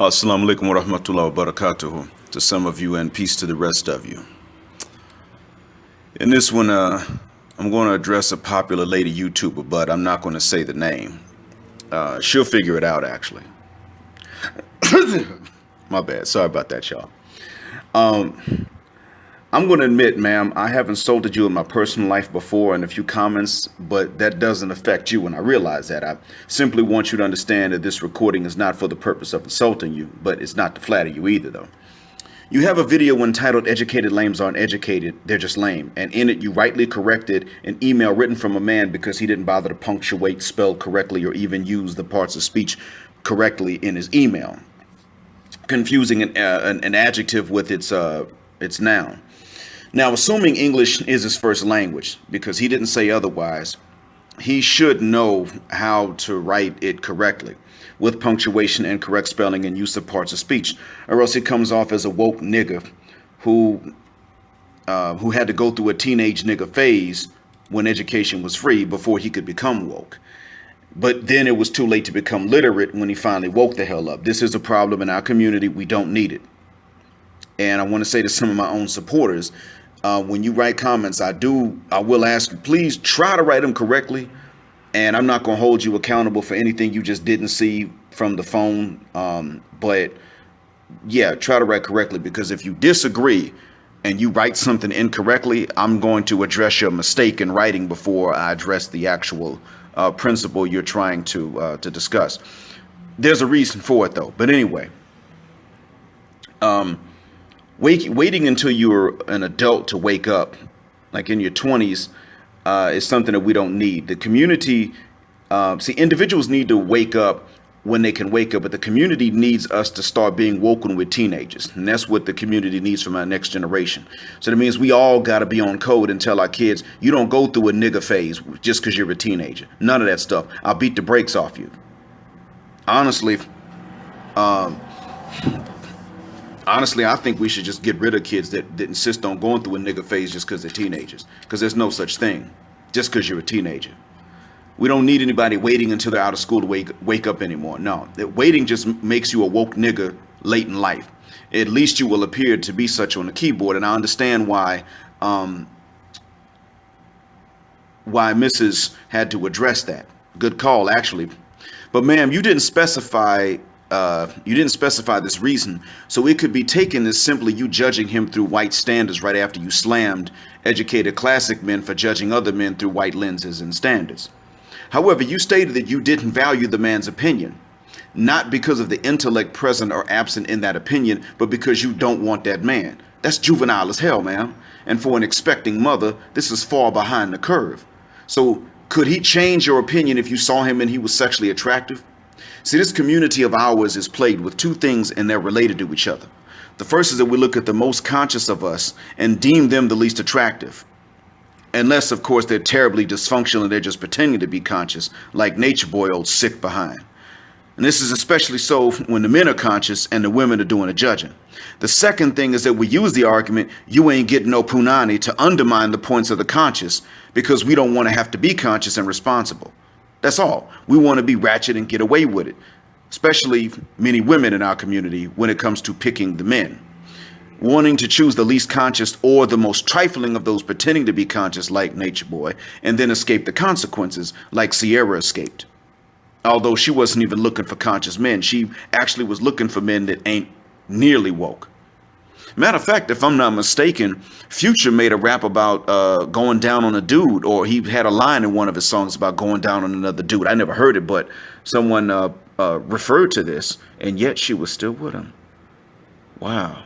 Assalamu alaikum wa rahmatullahi wa barakatuhu to some of you and peace to the rest of you. In this one, I'm going to address a popular lady YouTuber, but I'm not going to say the name. She'll figure it out, actually. My bad. Sorry about that, y'all. I'm going to admit, ma'am, I have insulted you in my personal life before in a few comments, but that doesn't affect you, and I realize that. I simply want you to understand that this recording is not for the purpose of insulting you, but it's not to flatter you either, though. You have a video entitled Educated Lames Aren't Educated, They're Just Lame, and in it you rightly corrected an email written from a man because he didn't bother to punctuate, spell correctly, or even use the parts of speech correctly in his email, confusing an adjective with its noun. Now, assuming English is his first language, because he didn't say otherwise, he should know how to write it correctly, with punctuation and correct spelling and use of parts of speech, or else he comes off as a woke nigga who had to go through a teenage nigga phase when education was free before he could become woke. But then it was too late to become literate when he finally woke the hell up. This is a problem in our community. We don't need it. And I want to say to some of my own supporters, when you write comments, I will ask you, please try to write them correctly. And I'm not going to hold you accountable for anything you just didn't see from the phone. But yeah, try to write correctly, because if you disagree and you write something incorrectly, I'm going to address your mistake in writing before I address the actual principle you're trying to discuss. There's a reason for it, though. But anyway, waiting until you're an adult to wake up, like in your 20s, is something that we don't need. The community, individuals need to wake up when they can wake up, but the community needs us to start being woken with teenagers. And that's what the community needs from our next generation. So that means we all got to be on code and tell our kids, you don't go through a nigga phase just because you're a teenager. None of that stuff. I'll beat the brakes off you. Honestly, I think we should just get rid of kids that insist on going through a nigga phase just because they're teenagers. Because there's no such thing just because you're a teenager. We don't need anybody waiting until they're out of school to wake up anymore. No, waiting just makes you a woke nigga late in life. At least you will appear to be such on the keyboard. And I understand why Mrs. had to address that. Good call, actually. But ma'am, you didn't specify this reason, so it could be taken as simply you judging him through white standards right after you slammed educated classic men for judging other men through white lenses and standards. However, you stated that you didn't value the man's opinion, not because of the intellect present or absent in that opinion, but because you don't want that man. That's juvenile as hell, ma'am. And for an expecting mother, this is far behind the curve. So could he change your opinion if you saw him and he was sexually attractive? See, this community of ours is plagued with two things, and they're related to each other. The first is that we look at the most conscious of us and deem them the least attractive. Unless, of course, they're terribly dysfunctional and they're just pretending to be conscious, like Nature Boy, old sick behind. And this is especially so when the men are conscious and the women are doing the judging. The second thing is that we use the argument, you ain't getting no punani, to undermine the points of the conscious, because we don't want to have to be conscious and responsible. That's all. We want to be ratchet and get away with it, especially many women in our community when it comes to picking the men. Wanting to choose the least conscious or the most trifling of those pretending to be conscious like Nature Boy, and then escape the consequences like Sierra escaped. Although she wasn't even looking for conscious men, she actually was looking for men that ain't nearly woke. Matter of fact, if I'm not mistaken, Future made a rap about going down on a dude, or he had a line in one of his songs about going down on another dude. I never heard it, but someone referred to this, and yet she was still with him. Wow.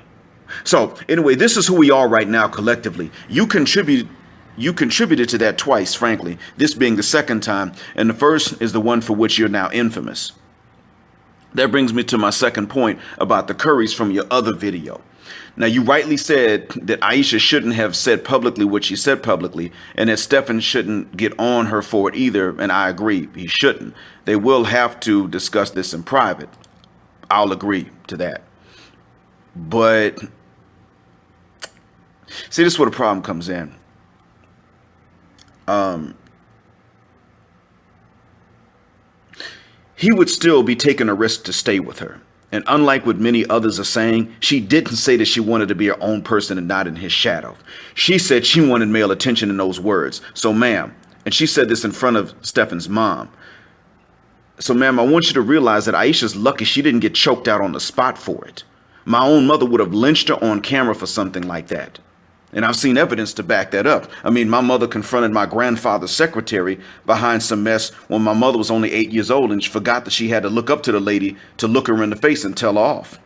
So anyway, this is who we are right now collectively. You contributed to that twice, frankly, this being the second time, and the first is the one for which you're now infamous. That brings me to my second point about the Currys from your other video. Now, you rightly said that Ayesha shouldn't have said publicly what she said publicly, and that Stefan shouldn't get on her for it either, and I agree, he shouldn't. They will have to discuss this in private. I'll agree to that. But see, this is where the problem comes in. He would still be taking a risk to stay with her. And unlike what many others are saying, she didn't say that she wanted to be her own person and not in his shadow. She said she wanted male attention in those words. So, ma'am, and she said this in front of Stefan's mom. So, ma'am, I want you to realize that Ayesha's lucky she didn't get choked out on the spot for it. My own mother would have lynched her on camera for something like that. And I've seen evidence to back that up. I mean, my mother confronted my grandfather's secretary behind some mess when my mother was only 8 years old, and she forgot that she had to look up to the lady to look her in the face and tell her off.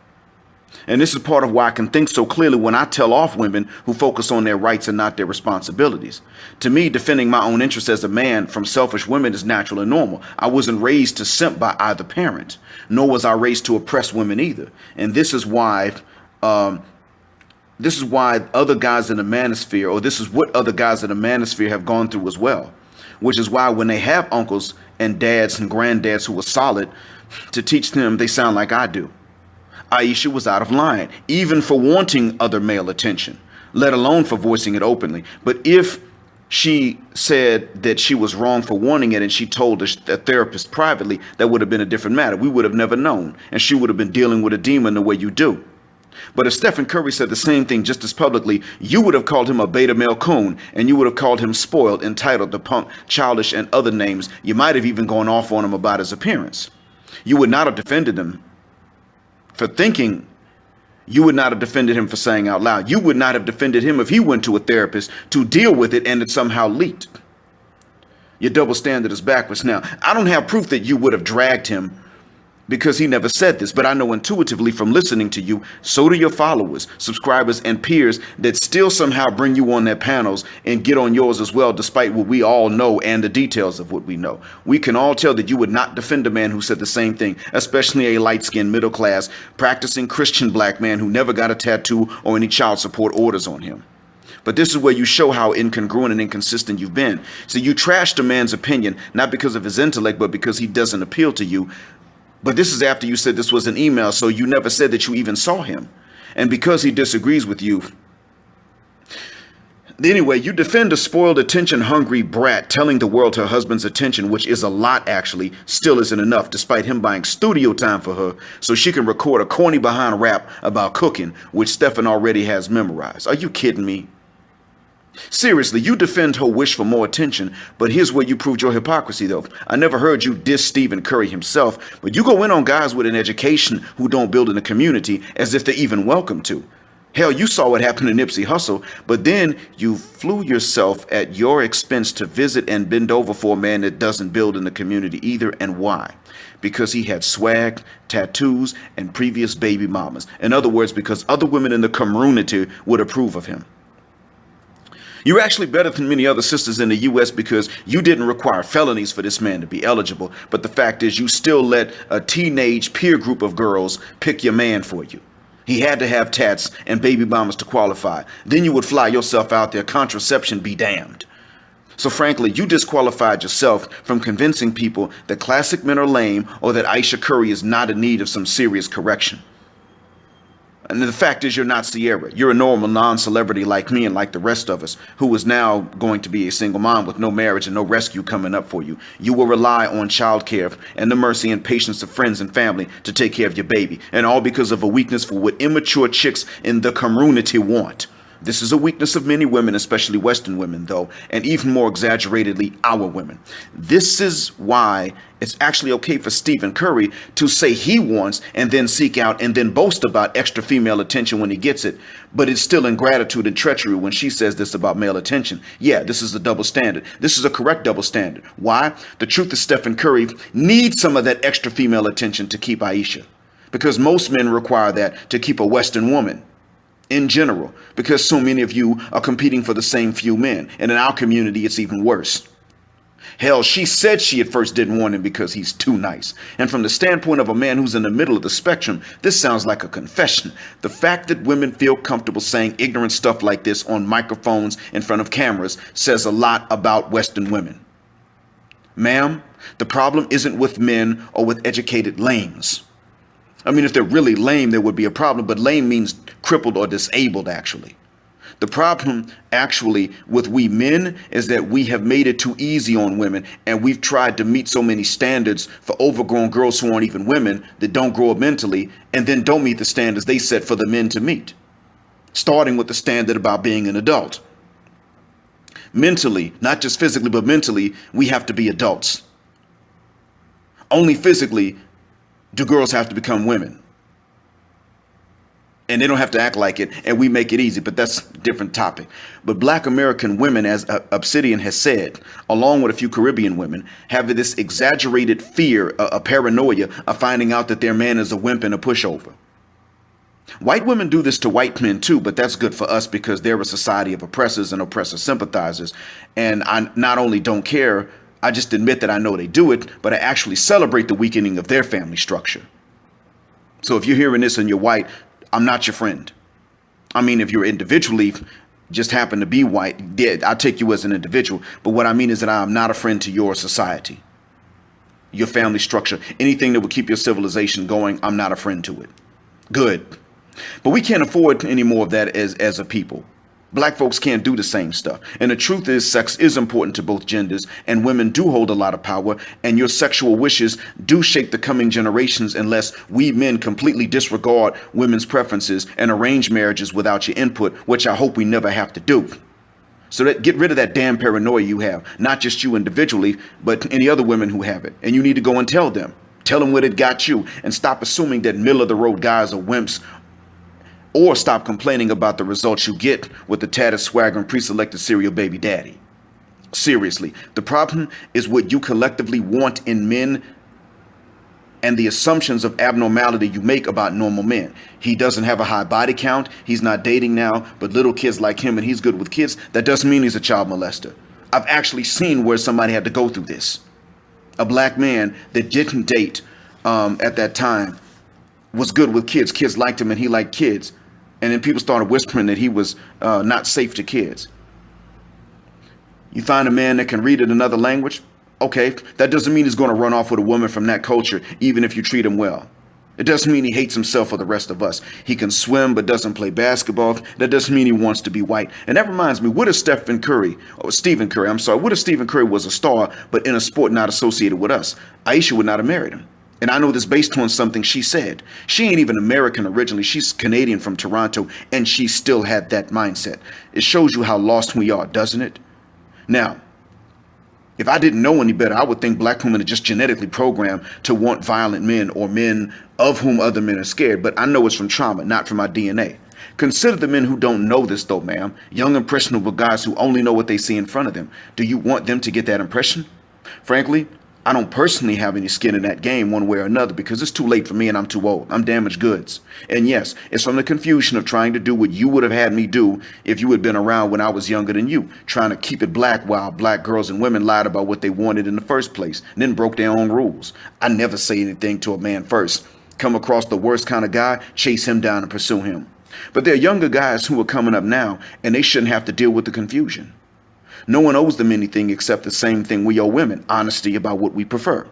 And this is part of why I can think so clearly when I tell off women who focus on their rights and not their responsibilities. To me, defending my own interests as a man from selfish women is natural and normal. I wasn't raised to simp by either parent, nor was I raised to oppress women either. And this is why other guys in the manosphere, or this is what other guys in the manosphere have gone through as well. Which is why when they have uncles and dads and granddads who are solid to teach them, they sound like I do. Ayesha was out of line, even for wanting other male attention, let alone for voicing it openly. But if she said that she was wrong for wanting it and she told a therapist privately, that would have been a different matter. We would have never known, and she would have been dealing with a demon the way you do. But if Stephen Curry said the same thing just as publicly, you would have called him a beta male coon, and you would have called him spoiled, entitled, the punk, childish, and other names. You might have even gone off on him about his appearance. You would not have defended him for thinking. You would not have defended him for saying out loud. You would not have defended him if he went to a therapist to deal with it and it somehow leaked. Your double standard is backwards. Now, I don't have proof that you would have dragged him because he never said this, but I know intuitively from listening to you, so do your followers, subscribers, and peers that still somehow bring you on their panels and get on yours as well, despite what we all know and the details of what we know. We can all tell that you would not defend a man who said the same thing, especially a light-skinned, middle-class, practicing Christian black man who never got a tattoo or any child support orders on him. But this is where you show how incongruent and inconsistent you've been. So you trashed a man's opinion, not because of his intellect, but because he doesn't appeal to you. But this is after you said this was an email, so you never said that you even saw him. And because he disagrees with you. Anyway, you defend a spoiled, attention-hungry brat telling the world her husband's attention, which is a lot actually, still isn't enough, despite him buying studio time for her so she can record a corny behind rap about cooking, which Stefan already has memorized. Are you kidding me? Seriously, you defend her wish for more attention, but here's where you proved your hypocrisy, though. I never heard you diss Stephen Curry himself, but you go in on guys with an education who don't build in the community as if they're even welcome to. Hell, you saw what happened to Nipsey Hussle, but then you flew yourself at your expense to visit and bend over for a man that doesn't build in the community either. And why? Because he had swag, tattoos, and previous baby mamas. In other words, because other women in the community would approve of him. You're actually better than many other sisters in the U.S. because you didn't require felonies for this man to be eligible. But the fact is, you still let a teenage peer group of girls pick your man for you. He had to have tats and baby mamas to qualify. Then you would fly yourself out there, contraception be damned. So frankly, you disqualified yourself from convincing people that classic men are lame or that Ayesha Curry is not in need of some serious correction. And the fact is, you're not Sierra. You're a normal non-celebrity like me and like the rest of us, who is now going to be a single mom with no marriage and no rescue coming up for you. You will rely on childcare and the mercy and patience of friends and family to take care of your baby. And all because of a weakness for what immature chicks in the community want. This is a weakness of many women, especially Western women, though, and even more exaggeratedly, our women. This is why it's actually okay for Stephen Curry to say he wants and then seek out and then boast about extra female attention when he gets it. But it's still ingratitude and treachery when she says this about male attention. Yeah, this is a double standard. This is a correct double standard. Why? The truth is Stephen Curry needs some of that extra female attention to keep Ayesha. Because most men require that to keep a Western woman. In general, because so many of you are competing for the same few men. And in our community, it's even worse. Hell, she said she at first didn't want him because he's too nice. And from the standpoint of a man who's in the middle of the spectrum, this sounds like a confession. The fact that women feel comfortable saying ignorant stuff like this on microphones in front of cameras says a lot about Western women. Ma'am, the problem isn't with men or with educated lames. I mean, if they're really lame, there would be a problem, but lame means crippled or disabled, actually. The problem actually with we men is that we have made it too easy on women, and we've tried to meet so many standards for overgrown girls who aren't even women, that don't grow up mentally, and then don't meet the standards they set for the men to meet. Starting with the standard about being an adult. Mentally, not just physically, but mentally, we have to be adults. Only physically do girls have to become women. And they don't have to act like it, and we make it easy, but that's a different topic. But Black American women, as Obsidian has said, along with a few Caribbean women, have this exaggerated fear, a paranoia of finding out that their man is a wimp and a pushover. White women do this to white men too, but that's good for us because they're a society of oppressors and oppressor sympathizers. And I not only don't care, I just admit that I know they do it, but I actually celebrate the weakening of their family structure. So if you're hearing this and you're white, I'm not your friend. I mean, if you're individually just happen to be white, I'll take you as an individual. But what I mean is that I am not a friend to your society, your family structure, anything that would keep your civilization going. I'm not a friend to it. Good. But we can't afford any more of that as a people. Black folks can't do the same stuff. And the truth is, sex is important to both genders, and women do hold a lot of power, and your sexual wishes do shape the coming generations unless we men completely disregard women's preferences and arrange marriages without your input, which I hope we never have to do. So that get rid of that damn paranoia you have, not just you individually, but any other women who have it. And you need to go and tell them what it got you, and stop assuming that middle of the road guys are wimps. Or stop complaining about the results you get with the tattered swagger and pre-selected serial baby daddy. Seriously, the problem is what you collectively want in men and the assumptions of abnormality you make about normal men. He doesn't have a high body count. He's not dating now, but little kids like him and he's good with kids. That doesn't mean he's a child molester. I've actually seen where somebody had to go through this. A black man that didn't date at that time was good with kids. Kids liked him and he liked kids. And then people started whispering that he was not safe to kids. You find a man that can read in another language. Okay, that doesn't mean he's going to run off with a woman from that culture, even if you treat him well. It doesn't mean he hates himself or the rest of us. He can swim but doesn't play basketball. That doesn't mean he wants to be white. And that reminds me, what if Stephen Curry was a star, but in a sport not associated with us? Ayesha would not have married him. And I know this based on something she said. She ain't even American originally. She's Canadian from Toronto, and she still had that mindset. It shows you how lost we are, doesn't it? Now, if I didn't know any better, I would think black women are just genetically programmed to want violent men or men of whom other men are scared. But I know it's from trauma, not from my DNA. Consider the men who don't know this, though, ma'am. Young, impressionable guys who only know what they see in front of them. Do you want them to get that impression? Frankly, I don't personally have any skin in that game one way or another because it's too late for me and I'm too old. I'm damaged goods. And yes, it's from the confusion of trying to do what you would have had me do if you had been around when I was younger than you, trying to keep it black while black girls and women lied about what they wanted in the first place and then broke their own rules. I never say anything to a man first. Come across the worst kind of guy, chase him down and pursue him. But there are younger guys who are coming up now and they shouldn't have to deal with the confusion. No one owes them anything except the same thing we owe women, honesty about what we prefer.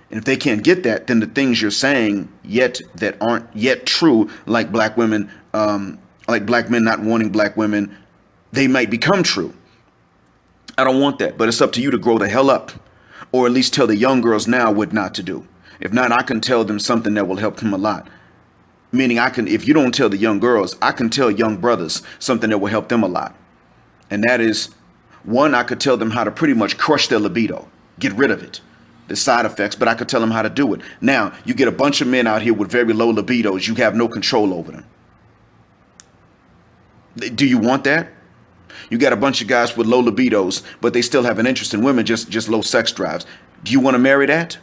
And if they can't get that, then the things you're saying that aren't yet true, like black women, like black men not wanting black women, they might become true. I don't want that, but it's up to you to grow the hell up, or at least tell the young girls now what not to do. If not, I can tell them something that will help them a lot. Meaning if you don't tell the young girls, I can tell young brothers something that will help them a lot. And that is, one, I could tell them how to pretty much crush their libido, get rid of it, the side effects, but I could tell them how to do it. Now, you get a bunch of men out here with very low libidos. You have no control over them. Do you want that? You got a bunch of guys with low libidos, but they still have an interest in women, just low sex drives. Do you want to marry that?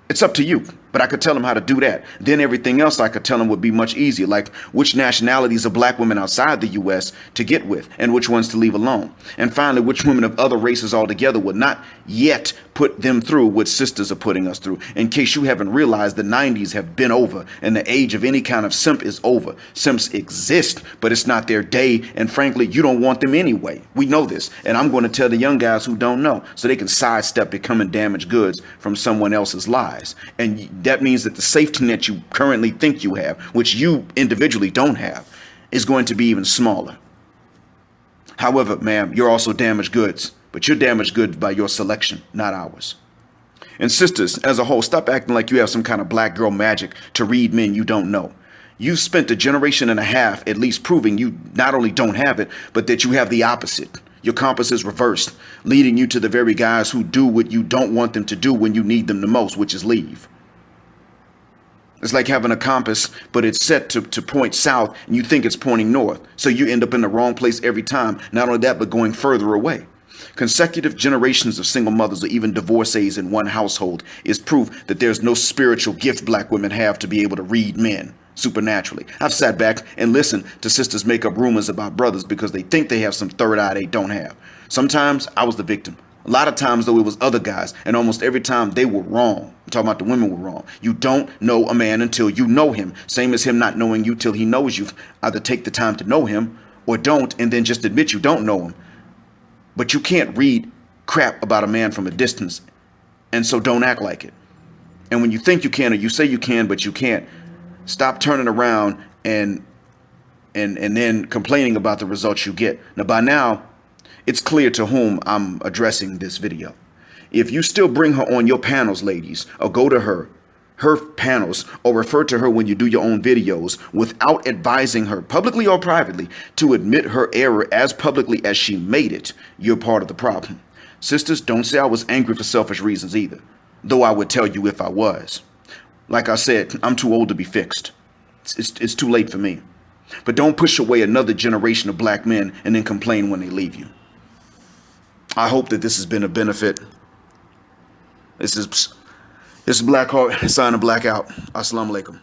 It's up to you, but I could tell them how to do that. Then everything else I could tell them would be much easier, like which nationalities of black women outside the U.S. to get with and which ones to leave alone. And finally, which women of other races altogether would not yet put them through what sisters are putting us through. In case you haven't realized, the 90s have been over and the age of any kind of simp is over. Simps exist, but it's not their day. And frankly, you don't want them anyway. We know this. And I'm going to tell the young guys who don't know so they can sidestep becoming damaged goods from someone else's lies. And that means that the safety net you currently think you have, which you individually don't have, is going to be even smaller. However, ma'am, you're also damaged goods, but you're damaged goods by your selection, not ours. And sisters, as a whole, stop acting like you have some kind of black girl magic to read men you don't know. You've spent a generation and a half at least proving you not only don't have it, but that you have the opposite. Your compass is reversed, leading you to the very guys who do what you don't want them to do when you need them the most, which is leave. It's like having a compass, but it's set to point south and you think it's pointing north. So you end up in the wrong place every time. Not only that, but going further away. Consecutive generations of single mothers or even divorcees in one household is proof that there's no spiritual gift black women have to be able to read men supernaturally. I've sat back and listened to sisters make up rumors about brothers because they think they have some third eye they don't have. Sometimes I was the victim. A lot of times, though, it was other guys, and almost every time they were wrong. I'm talking about the women were wrong. You don't know a man until you know him. Same as him not knowing you till he knows you. Either take the time to know him or don't, and then just admit you don't know him. But you can't read crap about a man from a distance, and so don't act like it. And when you think you can, or you say you can, but you can't, stop turning around and then complaining about the results you get. Now, by now, it's clear to whom I'm addressing this video. If you still bring her on your panels, ladies, or go to her panels, or refer to her when you do your own videos without advising her publicly or privately to admit her error as publicly as she made it, you're part of the problem. Sisters, don't say I was angry for selfish reasons either, though I would tell you if I was. Like I said, I'm too old to be fixed. It's too late for me. But don't push away another generation of black men and then complain when they leave you. I hope that this has been a benefit. This is Black Heart, sign of Blackout. Assalamu alaikum.